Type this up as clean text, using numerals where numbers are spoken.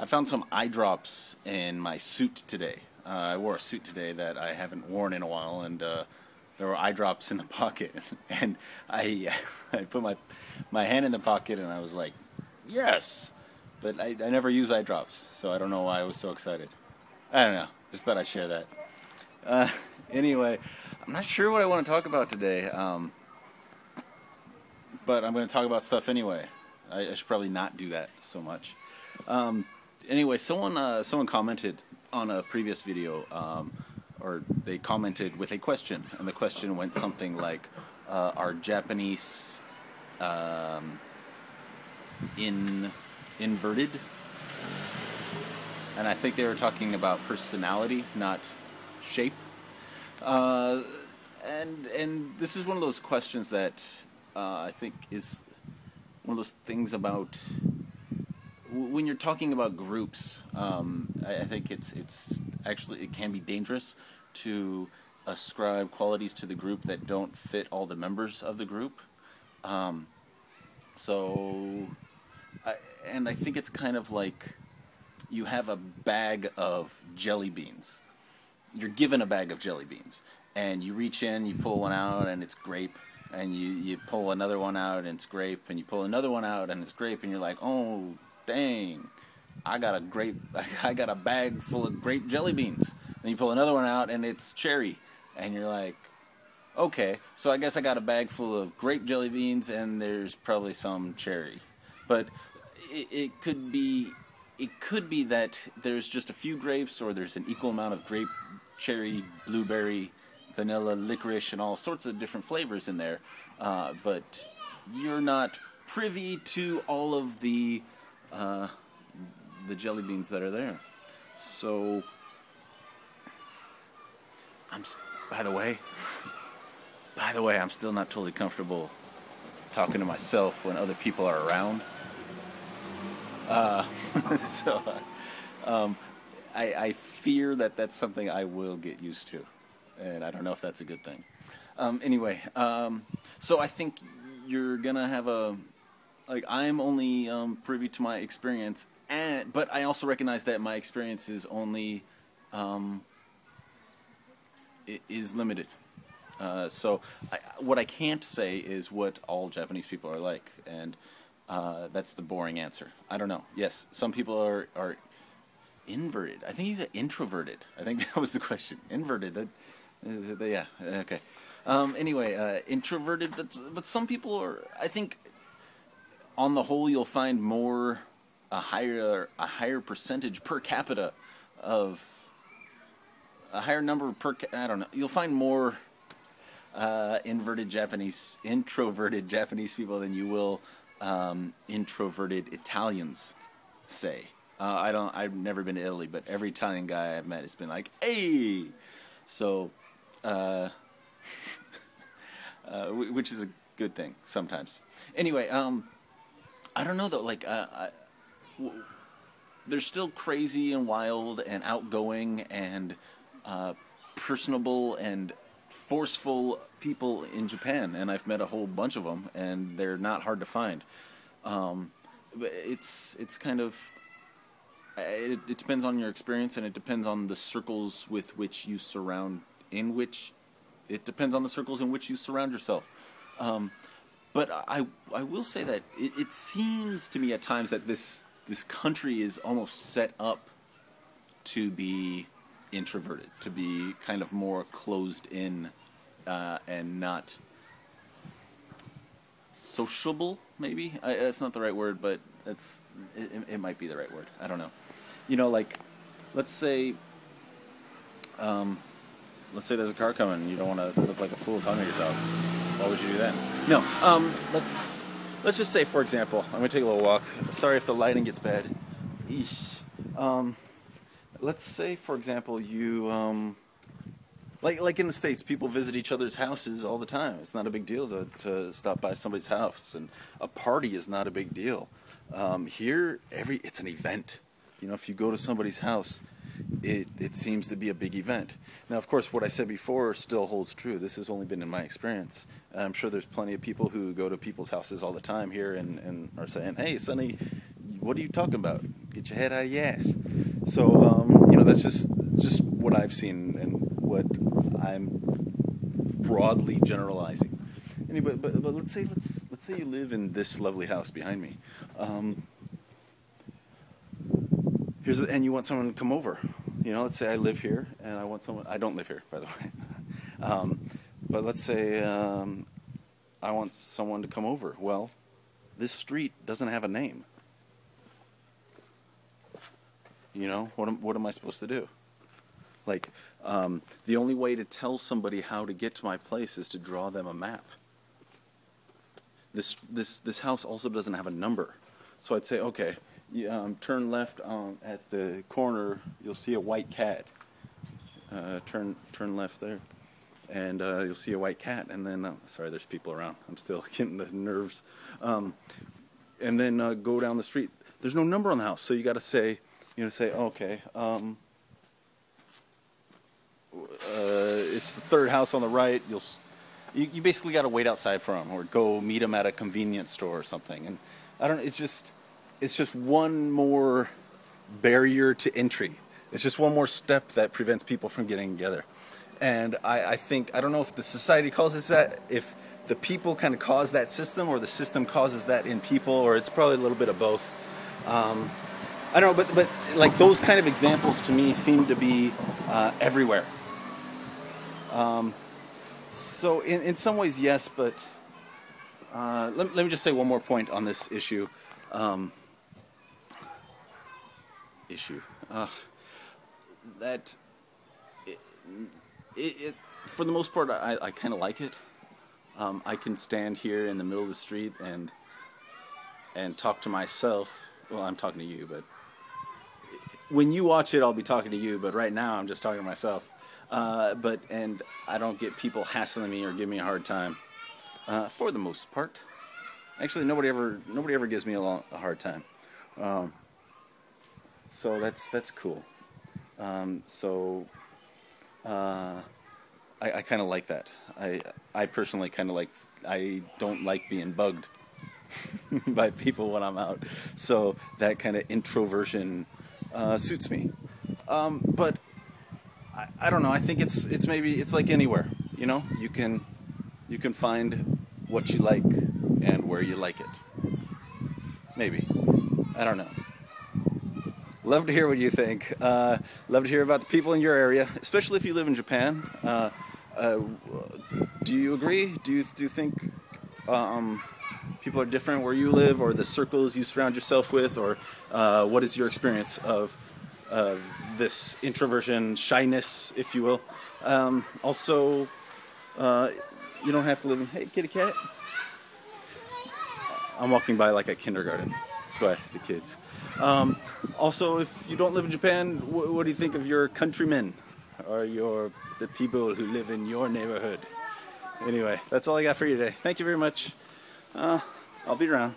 I found some eye drops in my suit today. I wore a suit today that I haven't worn in a while, and there were eye drops in the pocket. And I put my hand in the pocket, and I was like, yes! But I never use eye drops, so I don't know why I was so excited. I don't know. Just thought I'd share that. Anyway, I'm not sure what I want to talk about today, but I'm going to talk about stuff anyway. I should probably not do that so much. Anyway, someone commented on a previous video, or they commented with a question, and the question went something like, "Are Japanese inverted?" And I think they were talking about personality, not shape. And this is one of those questions that I think is one of those things about when you're talking about groups. I think it's actually, it can be dangerous to ascribe qualities to the group that don't fit all the members of the group. I think it's kind of like you have a bag of jelly beans. You're given a bag of jelly beans, and you reach in, you pull one out, and it's grape, and you pull another one out, and it's grape, and you pull another one out, and it's grape, and you're like, oh, dang, I got a bag full of grape jelly beans. Then you pull another one out, and it's cherry, and you're like, okay, so I guess I got a bag full of grape jelly beans, and there's probably some cherry. But it could be that there's just a few grapes, or there's an equal amount of grape, cherry, blueberry, vanilla, licorice, and all sorts of different flavors in there. But you're not privy to all of the jelly beans that are there. So, by the way, I'm still not totally comfortable talking to myself when other people are around. I fear that that's something I will get used to, and I don't know if that's a good thing. Anyway, so I think you're gonna have I'm only privy to my experience, but I also recognize that my experience is only is limited. So what I can't say is what all Japanese people are like, and that's the boring answer. I don't know. Yes, some people are inverted. I think you said introverted. I think that was the question. Inverted. Yeah. Okay. Anyway, introverted, but some people are. I think, on the whole, you'll find a higher percentage per capita of a higher number I don't know. You'll find more introverted Japanese people than you will introverted Italians, say. I've never been to Italy, but every Italian guy I've met has been like, hey! So, which is a good thing sometimes. Anyway, I don't know though, they're still crazy and wild and outgoing and personable and forceful people in Japan, and I've met a whole bunch of them, and they're not hard to find. But it's kind of it depends on your experience, and it depends on the circles with which you surround yourself. But I will say that it seems to me at times that this country is almost set up to be introverted, to be kind of more closed in and not sociable, maybe. That's not the right word, but it might be the right word. I don't know. Let's say there's a car coming and you don't want to look like a fool talking to yourself. Why would you do that? No. Let's just say, for example, I'm going to take a little walk. Sorry if the lighting gets bad. Eesh. Let's say, for example, you like in the States, people visit each other's houses all the time. It's not a big deal to stop by somebody's house, and a party is not a big deal. Here, it's an event. If you go to somebody's house, it seems to be a big event. Now, of course, what I said before still holds true. This has only been in my experience. I'm sure there's plenty of people who go to people's houses all the time here and are saying, hey, Sonny, what are you talking about? Get your head out of your ass. So, that's just what I've seen and what I'm broadly generalizing. Anyway, but let's say you live in this lovely house behind me. And you want someone to come over. Let's say I live here and I want someone. I don't live here, by the way. But let's say I want someone to come over. Well, this street doesn't have a name. What am I supposed to do? Like, the only way to tell somebody how to get to my place is to draw them a map. This house also doesn't have a number, so I'd say, okay, turn left at the corner. You'll see a white cat. Turn left there, and you'll see a white cat. And then, sorry, there's people around. I'm still getting the nerves. And then go down the street. There's no number on the house, so you got to say. Okay, it's the third house on the right. You basically got to wait outside for them, or go meet them at a convenience store or something. And I don't. It's just one more barrier to entry. It's just one more step that prevents people from getting together. And I think, I don't know if the society causes that, if the people kind of cause that system, or the system causes that in people, or it's probably a little bit of both. I don't know, but like those kind of examples to me seem to be everywhere. So in some ways, yes, but let me just say one more point on this issue. That it for the most part, I kind of like it. I can stand here in the middle of the street and talk to myself. Well, I'm talking to you, but when you watch it, I'll be talking to you. But right now, I'm just talking to myself. And I don't get people hassling me or giving me a hard time. For the most part, actually, nobody ever gives me a hard time. So that's cool. I kind of like that. I personally kind of like. I don't like being bugged by people when I'm out. So that kind of introversion suits me. But I don't know. I think it's maybe it's like anywhere. You can find what you like and where you like it. Maybe. I don't know. Love to hear what you think. Love to hear about the people in your area, especially if you live in Japan. Do you agree? Do you think people are different where you live, or the circles you surround yourself with, or what is your experience of this introversion, shyness, if you will? Also, you don't have to live in... Hey, kitty cat. I'm walking by like a kindergarten. That's why the kids. Also, if you don't live in Japan, what do you think of your countrymen, or the people who live in your neighborhood? Anyway, that's all I got for you today. Thank you very much. I'll be around.